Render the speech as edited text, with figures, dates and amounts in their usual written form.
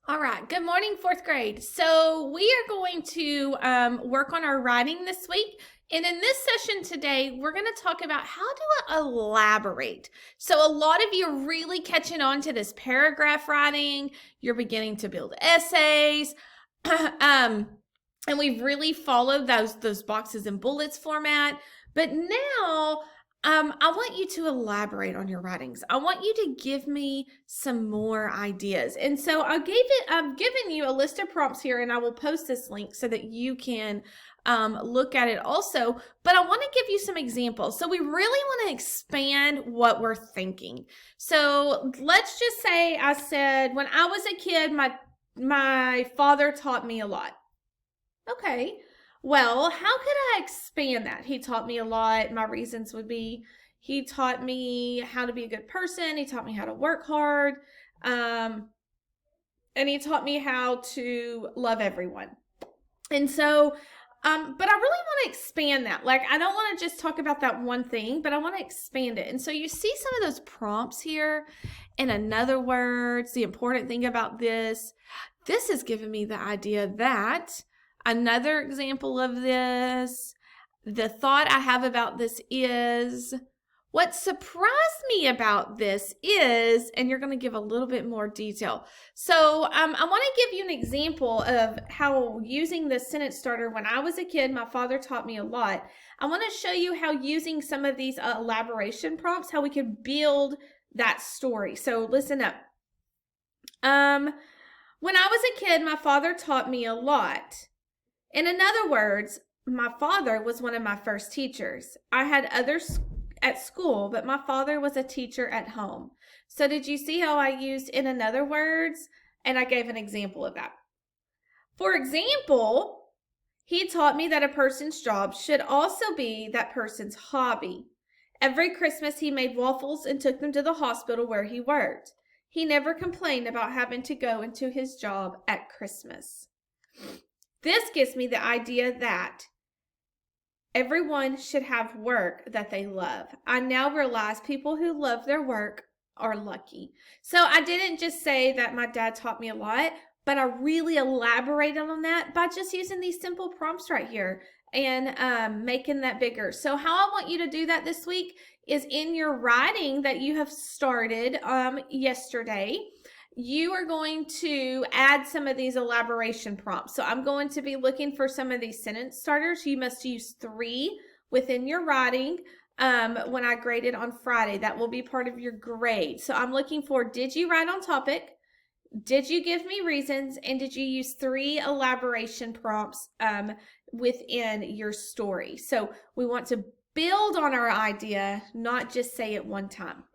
All right. Good morning, fourth grade. So we are going to work on our writing this week. And in this session today, we're going to talk about how to elaborate. So a lot of you are really catching on to this paragraph writing. You're beginning to build essays. And we've really followed those boxes and bullets format. But now I want you to elaborate on your writings. I want you to give me some more ideas. And so I've given you a list of prompts here, and I will post this link so that you can look at it also. But I want to give you some examples. So we really want to expand what we're thinking. So let's just say I said, when I was a kid, my father taught me a lot. Okay. Well, how could I expand that? He taught me a lot. My reasons would be he taught me how to be a good person. He taught me how to work hard. Um, and he taught me how to love everyone. And so, but I really want to expand that. Like, I don't want to just talk about that one thing, but I want to expand it. And so you see some of those prompts here. And in other words, the important thing about this has given me the idea that another example of this, the thought I have about this is, what surprised me about this is, and you're going to give a little bit more detail. So I want to give you an example of how using the sentence starter, when I was a kid, my father taught me a lot. I want to show you how using some of these elaboration prompts, how we could build that story. So listen up. When I was a kid, my father taught me a lot. In other words, my father was one of my first teachers. I had others at school, but my father was a teacher at home. So did you see how I used in other words? And I gave an example of that. For example, he taught me that a person's job should also be that person's hobby. Every Christmas, he made waffles and took them to the hospital where he worked. He never complained about having to go into his job at Christmas. This gives me the idea that everyone should have work that they love. I now realize people who love their work are lucky. So I didn't just say that my dad taught me a lot, but I really elaborated on that by just using these simple prompts right here and making that bigger. So how I want you to do that this week is in your writing that you have started yesterday. You are going to add some of these elaboration prompts. So I'm going to be looking for some of these sentence starters. You must use 3 within your writing when I grade it on Friday. That will be part of your grade. So I'm looking for, did you write on topic? Did you give me reasons? And did you use 3 elaboration prompts within your story? So we want to build on our idea, not just say it one time.